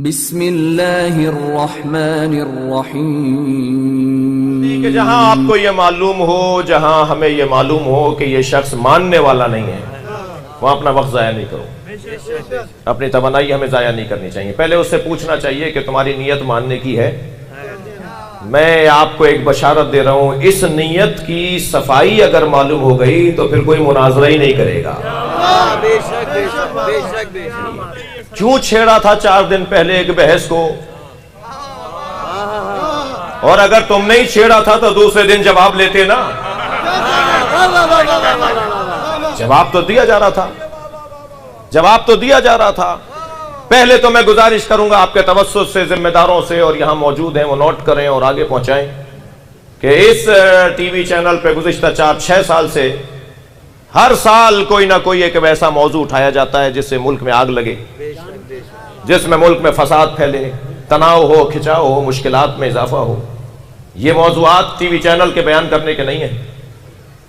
بسم اللہ الرحمن الرحیم کہ جہاں آپ کو یہ معلوم ہو، جہاں ہمیں یہ معلوم ہو کہ یہ شخص ماننے والا نہیں ہے، وہاں اپنا وقت ضائع نہیں کرو، اپنی توانائی ہمیں ضائع نہیں کرنی چاہیے۔ پہلے اس سے پوچھنا چاہیے کہ تمہاری نیت ماننے کی ہے؟ میں آپ کو ایک بشارت دے رہا ہوں، اس نیت کی صفائی اگر معلوم ہو گئی تو پھر کوئی مناظرہ ہی نہیں کرے گا۔ کیوں چھیڑا تھا 4 دن پہلے ایک بحث کو، اور اگر تم نہیں چھیڑا تھا تو دوسرے دن جواب لیتے نا، جواب تو دیا جا رہا تھا، جواب تو دیا جا رہا تھا۔ پہلے تو میں گزارش کروں گا آپ کے توسط سے، ذمہ داروں سے، اور یہاں موجود ہیں وہ نوٹ کریں اور آگے پہنچائیں کہ اس ٹی وی چینل پہ گزشتہ 4-6 سال سے ہر سال کوئی نہ کوئی ایک ایسا موضوع اٹھایا جاتا ہے جس سے ملک میں آگ لگے، جس میں ملک میں فساد پھیلے، تناؤ ہو، کھچاؤ ہو، مشکلات میں اضافہ ہو۔ یہ موضوعات ٹی وی چینل کے بیان کرنے کے نہیں ہیں،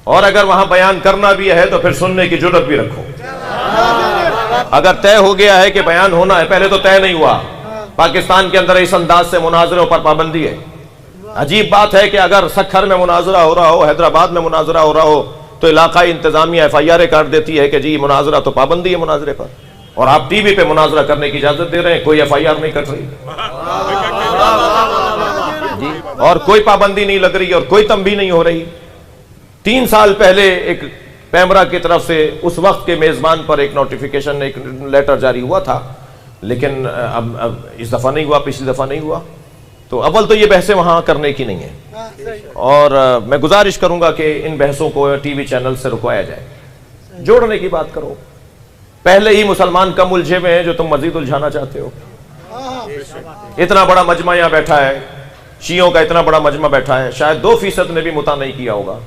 اور اگر وہاں بیان کرنا بھی ہے تو پھر سننے کی جرات بھی رکھو۔ اگر طے ہو گیا ہے کہ بیان ہونا ہے، پہلے تو طے نہیں ہوا، پاکستان کے اندر اس انداز سے مناظروں پر پابندی ہے۔ عجیب بات ہے کہ اگر سکھر میں مناظرہ ہو رہا ہو، حیدرآباد میں مناظرہ ہو رہا ہو، تو علاقائی انتظامیہ FIR کاٹ دیتی ہے کہ جی مناظرہ تو پابندی ہے مناظرے پر، اور آپ ٹی وی پہ مناظرہ کرنے کی اجازت دے رہے ہیں، کوئی FIR نہیں کٹ رہی جی، اور کوئی پابندی نہیں لگ رہی اور کوئی تنبیہ نہیں ہو رہی۔ 3 سال پہلے ایک پیمرا کی طرف سے اس وقت کے میزبان پر ایک نوٹیفیکیشن، ایک لیٹر جاری ہوا تھا، لیکن اب اس دفعہ نہیں ہوا، پچھلی دفعہ نہیں ہوا۔ تو اول تو یہ بحثیں وہاں کرنے کی نہیں ہیں، اور میں گزارش کروں گا کہ ان بحثوں کو ٹی وی چینل سے رکوایا جائے۔ جوڑنے کی بات کرو، پہلے ہی مسلمان کم الجھے ہوئے ہیں جو تم مزید الجھانا چاہتے ہو۔ اتنا بڑا مجمع یہاں بیٹھا ہے، شیعوں کا اتنا بڑا مجمع بیٹھا ہے، شاید 2% نے بھی مطالعہ نہیں کیا ہوگا۔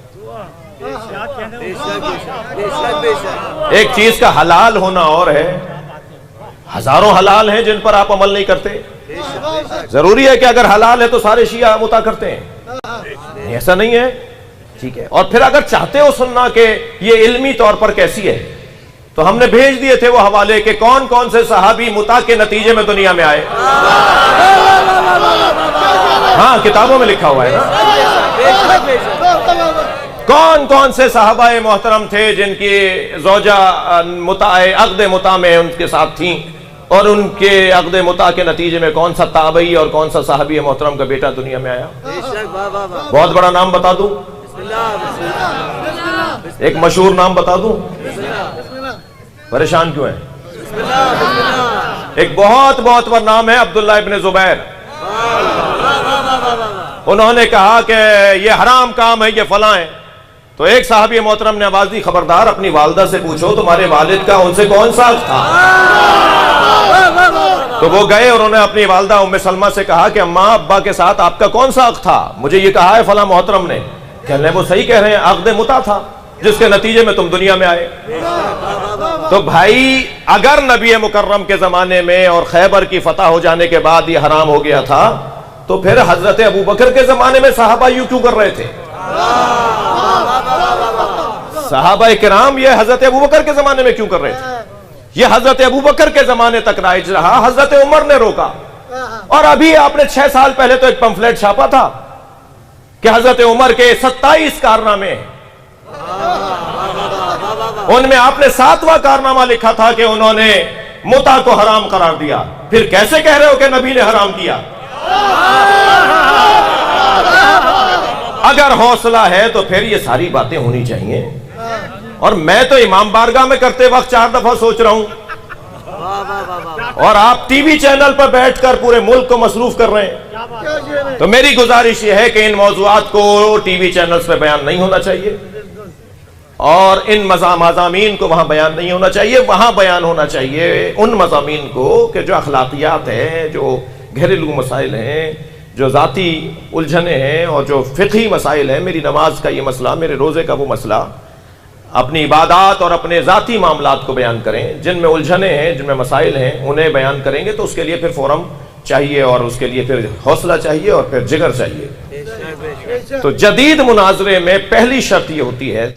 ایک چیز کا حلال ہونا اور ہے، ہزاروں حلال ہیں جن پر آپ عمل نہیں کرتے۔ ضروری ہے کہ اگر حلال ہے تو سارے شیعہ مطالعہ کرتے ہیں؟ ایسا نہیں ہے، ٹھیک ہے۔ اور پھر اگر چاہتے ہو سننا کہ یہ علمی طور پر کیسی ہے، تو ہم نے بھیج دیے تھے وہ حوالے کہ کون کون سے صحابی مطاع کے نتیجے میں دنیا میں آئے۔ ہاں، کتابوں میں لکھا ہوا ہے نا، کون کون سے صحابہ محترم تھے جن کی زوجہ عقد مطاع میں ان کے ساتھ تھیں، اور ان کے عقد مطاع کے نتیجے میں کون سا تابعی اور کون سا صحابی محترم کا بیٹا دنیا میں آیا۔ بہت بڑا نام بتا دوں، ایک مشہور نام بتا دوں، پریشان کیوں ہیں؟ ایک بہت بڑا نام ہے عبداللہ ابن زبیر۔ انہوں نے کہا کہ یہ حرام کام ہے، یہ فلاں ہے، تو ایک صحابی محترم نے آواز دی، خبردار اپنی والدہ سے پوچھو تمہارے والد کا ان سے کون سا حق تھا۔ تو وہ گئے اور انہوں نے اپنی والدہ ام سلمہ سے کہا کہ اماں، ابا کے ساتھ آپ کا کون سا حق تھا؟ مجھے یہ کہا ہے فلاں محترم نے۔ کہنے وہ صحیح کہہ رہے ہیں، عقد مطاع تھا جس کے نتیجے میں تم دنیا میں آئے۔ تو بھائی اگر نبی مکرم کے زمانے میں اور خیبر کی فتح ہو جانے کے بعد یہ حرام ہو گیا تھا، تو پھر حضرت ابوبکر کے زمانے میں صحابہ یوں کیوں کر رہے تھے؟ صحابہ کرام یہ حضرت ابوبکر کے زمانے میں کیوں کر رہے تھے؟ یہ حضرت ابوبکر کے زمانے تک رائج رہا، حضرت عمر نے روکا، اور ابھی آپ نے 6 سال پہلے تو ایک پمفلیٹ چھاپا تھا کہ حضرت عمر کے 27 کارنامے ہیں، ان میں آپ نے 7واں کارنامہ لکھا تھا کہ انہوں نے مطاع کو حرام قرار دیا۔ پھر کیسے کہہ رہے ہو کہ نبی نے حرام کیا؟ اگر حوصلہ ہے تو پھر یہ ساری باتیں ہونی چاہیے، اور میں تو امام بارگاہ میں کرتے وقت 4 دفعہ سوچ رہا ہوں، اور آپ ٹی وی چینل پر بیٹھ کر پورے ملک کو مصروف کر رہے ہیں۔ تو میری گزارش یہ ہے کہ ان موضوعات کو ٹی وی چینلز پہ بیان نہیں ہونا چاہیے، اور ان مضامین کو وہاں بیان نہیں ہونا چاہیے۔ وہاں بیان ہونا چاہیے ان مضامین کو کہ جو اخلاقیات ہیں، جو گھریلو مسائل ہیں، جو ذاتی الجھنیں ہیں، اور جو فقہی مسائل ہیں، میری نماز کا یہ مسئلہ، میرے روزے کا وہ مسئلہ، اپنی عبادات اور اپنے ذاتی معاملات کو بیان کریں۔ جن میں الجھنیں ہیں، جن میں مسائل ہیں، انہیں بیان کریں گے تو اس کے لیے پھر فورم چاہیے، اور اس کے لیے پھر حوصلہ چاہیے، اور پھر جگر چاہیے۔ تو جدید مناظرے میں پہلی شرط یہ ہوتی ہے